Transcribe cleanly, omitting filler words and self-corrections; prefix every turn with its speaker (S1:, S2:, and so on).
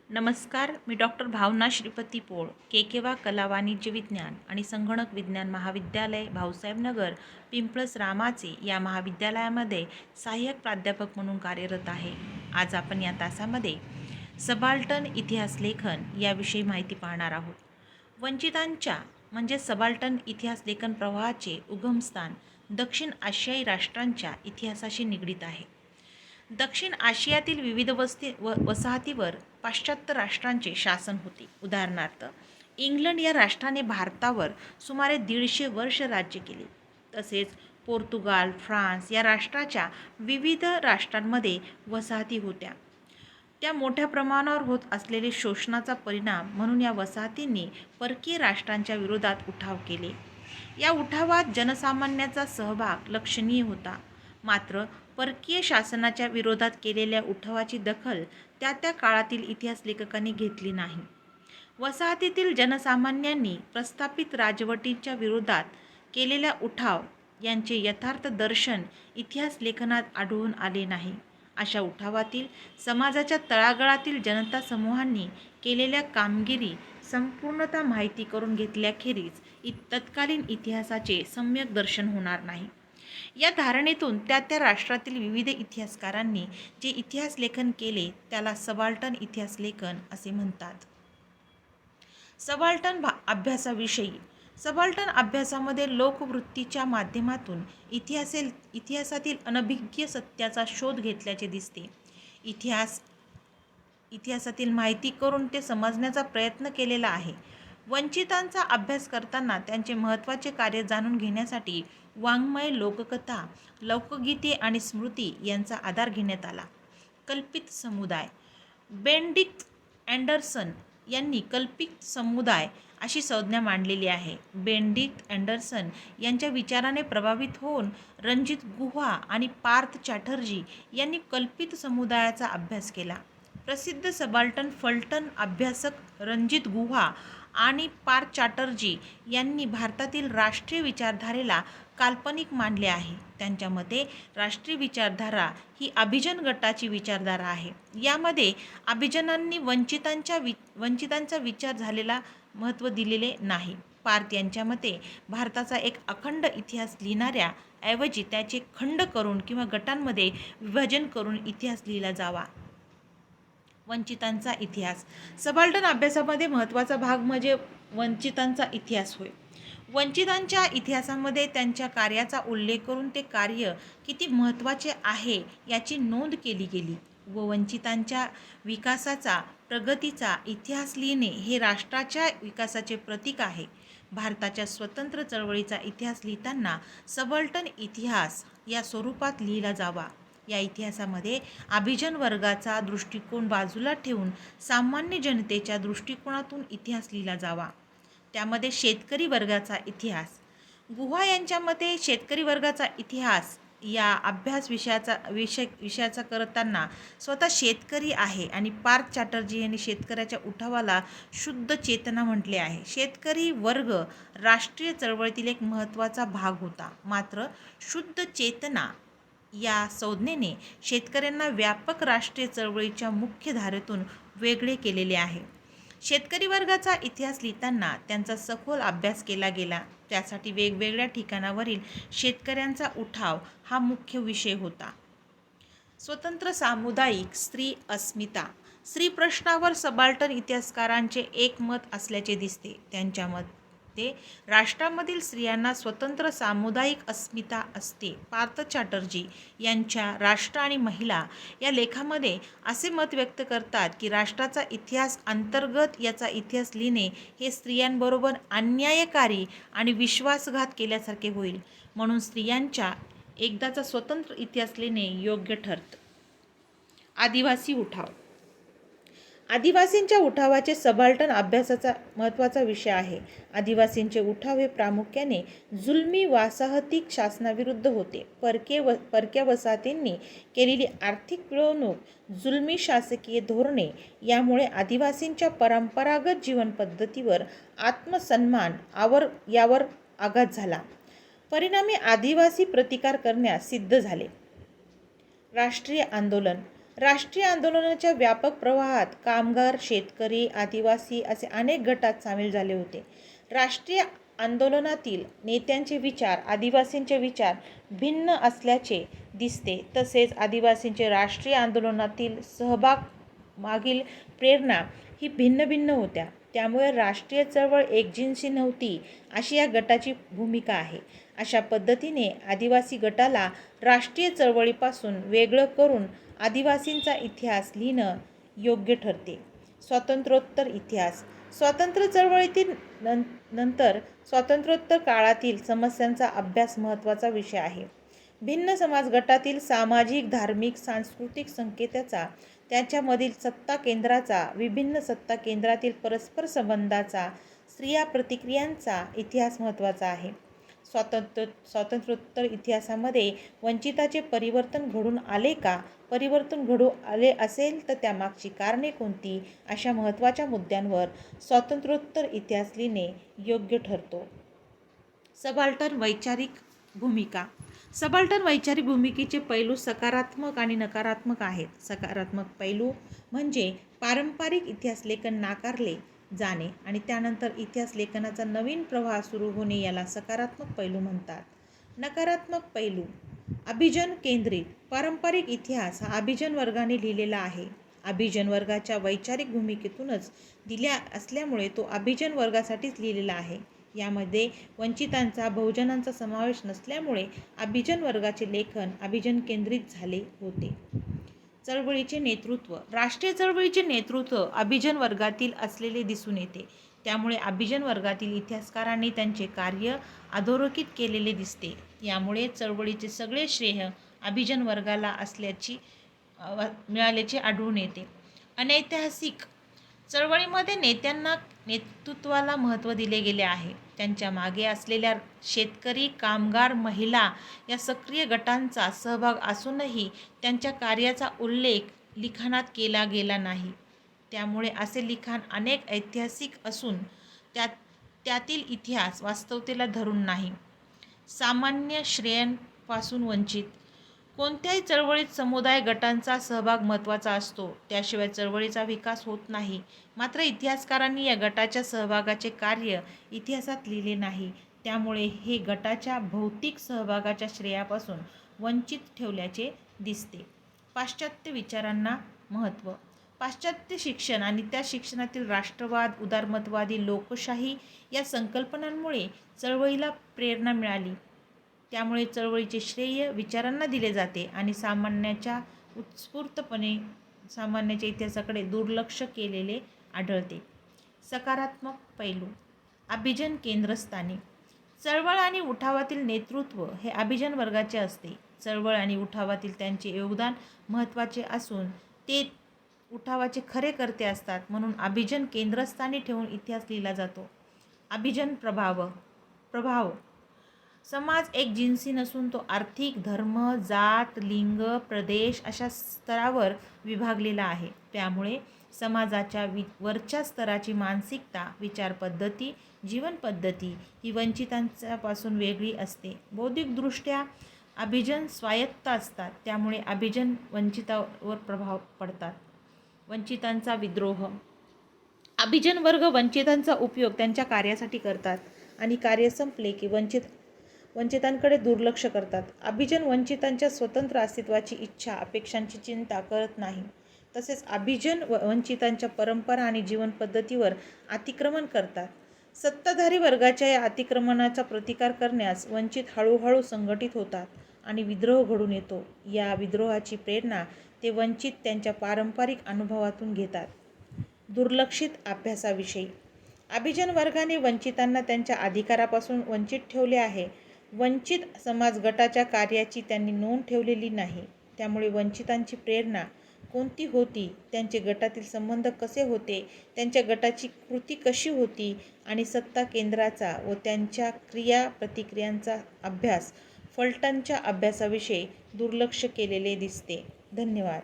S1: नमस्कार. मी डॉक्टर भावना श्रीपती पोळ, केकेवा कला वाणिज्य विज्ञान आणि संगणक विज्ञान महाविद्यालय, भाऊसाहेब नगर, पिंपळस रामाचे या महाविद्यालयामध्ये सहाय्यक प्राध्यापक म्हणून कार्यरत आहे. आज आपण या तासामध्ये सबाल्टर्न इतिहास लेखन याविषयी माहिती पाहणार आहोत. वंचितांच्या म्हणजे सबाल्टर्न इतिहास लेखन प्रवाहाचे उगमस्थान दक्षिण आशियाई राष्ट्रांच्या इतिहासाशी निगडीत आहे. दक्षिण आशियातील विविध वसाहतीवर पाश्चात्य राष्ट्रांचे शासन होते. उदाहरणार्थ, इंग्लंड या राष्ट्राने भारतावर सुमारे 150 वर्ष राज्य केले. तसेच पोर्तुगाल, फ्रान्स या राष्ट्राच्या विविध राष्ट्रांमध्ये वसाहती होत्या. त्या मोठ्या प्रमाणावर होत असलेले शोषणाचा परिणाम म्हणून या वसाहतींनी परकीय राष्ट्रांच्या विरोधात उठाव केले. या उठावात जनसामान्याचा सहभाग लक्षणीय होता. मात्र परकीय शासनाच्या विरोधात केलेल्या उठावाची दखल त्या काळातील इतिहास लेखकांनी घेतली नाही. वसाहतीतील जनसामान्यांनी प्रस्थापित राजवटींच्या विरोधात केलेल्या उठाव यांचे यथार्थ दर्शन इतिहास लेखनात आढळून आले नाही. अशा उठावातील समाजाच्या तळागाळातील जनता समूहांनी केलेल्या कामगिरी संपूर्णतः माहिती करून घेतल्याखेरीज तत्कालीन इतिहासाचे सम्यक दर्शन होणार नाही. या धारणेतून त्या राष्ट्रातील विविध इतिहासकारांनी जे इतिहास लेखन केले त्याला सबाल्टर्न इतिहास लेखन असे म्हणतात. सबाल्टर्न अभ्यासाविषयी. सबाल्टर्न अभ्यासामध्ये लोकवृत्तीच्या माध्यमातून इतिहासातील अनभिज्ञ सत्याचा शोध घेतल्याचे दिसते. इतिहासातील माहिती करून ते समजण्याचा प्रयत्न केलेला आहे. वंचितांचा अभ्यास करताना त्यांचे महत्त्वाचे कार्य जाणून घेण्यासाठी वाङ्मय, लोककथा, लोकगीते आणि स्मृती यांचा आधार घेण्यात आला. कल्पित समुदाय. बेनेडिक्ट अँडरसन यांनी कल्पित समुदाय अशी संज्ञा मांडलेली आहे. बेनेडिक्ट अँडरसन यांच्या विचाराने प्रभावित होऊन रणजित गुहा आणि पार्थ चॅटर्जी यांनी कल्पित समुदायाचा अभ्यास केला. प्रसिद्ध सबाल्टर्न फलटण अभ्यासक रणजित गुहा आणि पार्थ चॅटर्जी यांनी भारतातील राष्ट्रीय विचारधारेला काल्पनिक मानले आहे. त्यांच्या मते राष्ट्रीय विचारधारा ही अभिजन गटाची विचारधारा आहे. यामध्ये अभिजनांनी वंचितांचा विचार झालेला महत्त्व दिलेले नाही. पार्थ यांच्या मते भारताचा एक अखंड इतिहास लिहिणाऱ्या ऐवजी त्याचे खंड करून किंवा गटांमध्ये विभाजन करून इतिहास लिहिला जावा. वंचितांचा इतिहास. सबाल्टर्न अभ्यासामध्ये महत्त्वाचा भाग म्हणजे वंचितांचा इतिहास होय. वंचितांच्या इतिहासामध्ये त्यांच्या कार्याचा उल्लेख करून ते कार्य किती महत्त्वाचे आहे याची नोंद केली गेली व वंचितांच्या विकासाचा, प्रगतीचा इतिहास लिहिणे हे राष्ट्राच्या विकासाचे प्रतीक आहे. भारताच्या स्वतंत्र चळवळीचा इतिहास लिहिताना सबाल्टर्न इतिहास या स्वरूपात लिहिला जावा. या इतिहासामध्ये अभिजन वर्गाचा दृष्टिकोन बाजूला ठेवून सामान्य जनतेच्या दृष्टिकोनातून इतिहास लिहिला जावा. त्यामध्ये शेतकरी वर्गाचा इतिहास. गुहा यांच्या मते शेतकरी वर्गाचा इतिहास या अभ्यास विषयाचा करताना स्वतः शेतकरी आहे आणि पार्थ चॅटर्जी यांनी शेतकऱ्याच्या उठावाला शुद्ध चेतना म्हटले आहे. शेतकरी वर्ग राष्ट्रीय चळवळीतील एक महत्त्वाचा भाग होता. मात्र शुद्ध चेतना या संज्ञेने शेतकऱ्यांना व्यापक राष्ट्रीय चळवळीच्या मुख्य धारेतून वेगळे केलेले आहे. शेतकरी वर्गाचा इतिहास लिहिताना त्यांचा सखोल अभ्यास केला गेला. त्यासाठी वेगवेगळ्या ठिकाणावरील शेतकऱ्यांचा उठाव हा मुख्य विषय होता. स्वतंत्र सामुदायिक स्त्री अस्मिता. स्त्री प्रश्नावर सबाल्टर्न इतिहासकारांचे एक मत असल्याचे दिसते. त्यांच्या मते राष्ट्रामधील स्त्रियांना स्वतंत्र सामुदायिक अस्मिता असते. पार्थ चॅटर्जी यांच्या राष्ट्र आणि महिला या लेखामध्ये असे मत व्यक्त करतात की राष्ट्राचा इतिहास अंतर्गत याचा इतिहास लिहिणे हे स्त्रियांबरोबर अन्यायकारी आणि विश्वासघात केल्यासारखे होईल. म्हणून स्त्रियांच्या एकदाचा स्वतंत्र इतिहास लिहिणे योग्य ठरतं. आदिवासी उठाव. आदिवासींच्या उठावाचे सबाल्टर्न अभ्यासाचा महत्त्वाचा विषय आहे. आदिवासींचे उठाव हे प्रामुख्याने जुलमी वासाहतिक शासनाविरुद्ध होते. परक्या वसाहतींनी केलेली आर्थिक पिळवणूक, जुलमी शासकीय धोरणे यामुळे आदिवासींच्या परंपरागत जीवनपद्धतीवर, आत्मसन्मान यावर आघात झाला. परिणामी आदिवासी प्रतिकार करण्यास सिद्ध झाले. राष्ट्रीय आंदोलन. राष्ट्रीय आंदोलनाच्या व्यापक प्रवाहात कामगार, शेतकरी, आदिवासी असे अनेक गटात सामील झाले होते. राष्ट्रीय आंदोलनातील नेत्यांचे विचार आदिवासींचे विचार भिन्न असल्याचे दिसते. तसेच आदिवासींचे राष्ट्रीय आंदोलनातील सहभाग मागील प्रेरणा ही भिन्न भिन्न होत्या. त्यामुळे राष्ट्रीय चळवळ एकजिनसी नव्हती अशी या गटाची भूमिका आहे. अशा पद्धतीने आदिवासी गटाला राष्ट्रीय चळवळीपासून वेगळं करून आदिवासींचा इतिहास लिहिणं योग्य ठरते. स्वातंत्र्योत्तर इतिहास. स्वातंत्र्य चळवळीतील नंतर स्वातंत्र्योत्तर काळातील समस्यांचा अभ्यास महत्त्वाचा विषय आहे. भिन्न समाज गटातील सामाजिक, धार्मिक, सांस्कृतिक संकेताचा, त्यांच्यामधील सत्ता केंद्राचा, विभिन्न सत्ता केंद्रातील परस्पर संबंधाचा, स्त्रिया प्रतिक्रियांचा इतिहास महत्त्वाचा आहे. स्वातंत्र्योत्तर इतिहासामध्ये वंचिताचे परिवर्तन घडून आले का? परिवर्तन घडून आले असेल तर त्यामागची कारणे कोणती? अशा महत्त्वाच्या मुद्द्यांवर स्वातंत्र्योत्तर इतिहास लिहिणे योग्य ठरतो. सबाल्टर्न वैचारिक भूमिका. सबाल्टर्न वैचारिक भूमिकेचे पैलू सकारात्मक आणि नकारात्मक आहेत. सकारात्मक पैलू म्हणजे पारंपरिक इतिहास लेखन नाकारले जाणे आणि त्यानंतर इतिहास लेखनाचा नवीन प्रवाह सुरू होणे याला सकारात्मक पैलू म्हणतात. नकारात्मक पैलू. अभिजन केंद्रित. पारंपरिक इतिहास हा अभिजन वर्गाने लिहिलेला आहे. अभिजन वर्गाच्या वैचारिक भूमिकेतूनच दिल्या असल्यामुळे तो अभिजन वर्गासाठीच लिहिलेला आहे. यामध्ये वंचितांचा, बहुजनांचा समावेश नसल्यामुळे अभिजन वर्गाचे लेखन अभिजन केंद्रित झाले होते. चळवळीचे नेतृत्व. राष्ट्रीय चळवळीचे नेतृत्व अभिजन वर्गातील असलेले दिसून येते. त्यामुळे अभिजन वर्गातील इतिहासकारांनी त्यांचे कार्य अधोरेखित केलेले दिसते. यामुळे चळवळीचे सगळे श्रेय अभिजन वर्गाला मिळाल्याचे आढळून येते. अनैतिहासिक. चळवळीमध्ये नेतृत्वाला महत्त्व दिले गेले आहे. त्यांच्या मागे असलेल्या शेतकरी, कामगार, महिला या सक्रिय गटांचा सहभाग असूनही त्यांच्या कार्याचा उल्लेख लिखाणात केला गेला नाही. त्यामुळे असे लिखाण अनेक ऐतिहासिक असून त्यातील इतिहास वास्तवतेला धरून नाही. सामान्य श्रेयांपासून वंचित. कोणत्याही चळवळीत समुदाय गटांचा सहभाग महत्त्वाचा असतो. त्याशिवाय चळवळीचा विकास होत नाही. मात्र इतिहासकारांनी या गटाच्या सहभागाचे कार्य इतिहासात लिहिले नाही. त्यामुळे हे गटाच्या भौतिक सहभागाच्या श्रेयापासून वंचित ठेवल्याचे दिसते. पाश्चात्य विचारांना महत्त्व. पाश्चात्य शिक्षण आणि त्या शिक्षणातील राष्ट्रवाद, उदारमतवादी, लोकशाही या संकल्पनांमुळे चळवळीला प्रेरणा मिळाली. त्यामुळे चळवळीचे श्रेय विचारांना दिले जाते आणि सामान्याच्या इतिहासाकडे दुर्लक्ष केलेले आढळते. सकारात्मक पैलू. अभिजन केंद्रस्थानी. चळवळ आणि उठावातील नेतृत्व हे अभिजन वर्गाचे असते. चळवळ आणि उठावातील त्यांचे योगदान महत्त्वाचे असून ते उठावाचे खरे कर्ते असतात. म्हणून अभिजन केंद्रस्थानी ठेवून इतिहास लिहिला जातो. अभिजन प्रभाव. समाज एक जिन्सी नसून तो आर्थिक, धर्म, जात, लिंग, प्रदेश अशा स्तरावर विभागलेला आहे. त्यामुळे समाजाच्या वरच्या स्तराची मानसिकता, विचारपद्धती, जीवनपद्धती ही वंचितांपासून वेगळी असते. बौद्धिकदृष्ट्या अभिजन स्वायत्त असतात. त्यामुळे अभिजन वंचितावर प्रभाव पडतात. वंचितांचा विद्रोह. अभिजन वर्ग वंचितांचा उपयोग त्यांच्या कार्यासाठी करतात आणि कार्य संपले की वंचितांकडे दुर्लक्ष करतात. अभिजन वंचितांच्या स्वतंत्र अस्तित्वाची इच्छा, अपेक्षांची चिंता करत नाही. तसेच अभिजन वंचितांच्या परंपरा आणि जीवनपद्धतीवर अतिक्रमण करतात. सत्ताधारी वर्गाच्या या अतिक्रमणाचा प्रतिकार करण्यास वंचित हळूहळू संघटित होतात आणि विद्रोह घडून येतो. या विद्रोहाची प्रेरणा ते वंचित त्यांच्या पारंपरिक अनुभवातून घेतात. दुर्लक्षित अभ्यासाविषयी. अभिजन वर्गाने वंचितांना त्यांच्या अधिकारापासून वंचित ठेवले आहे. वंचित समाज गटाच्या कार्याची त्यांनी नोंद ठेवलेली नाही. त्यामुळे वंचितांची प्रेरणा कोणती होती, त्यांचे गटातील संबंध कसे होते, त्यांच्या गटाची कृती कशी होती आणि सत्ता केंद्राचा व त्यांच्या क्रिया प्रतिक्रियांचा अभ्यास फलटणच्या अभ्यासाविषयी दुर्लक्ष केलेले दिसते. धन्यवाद.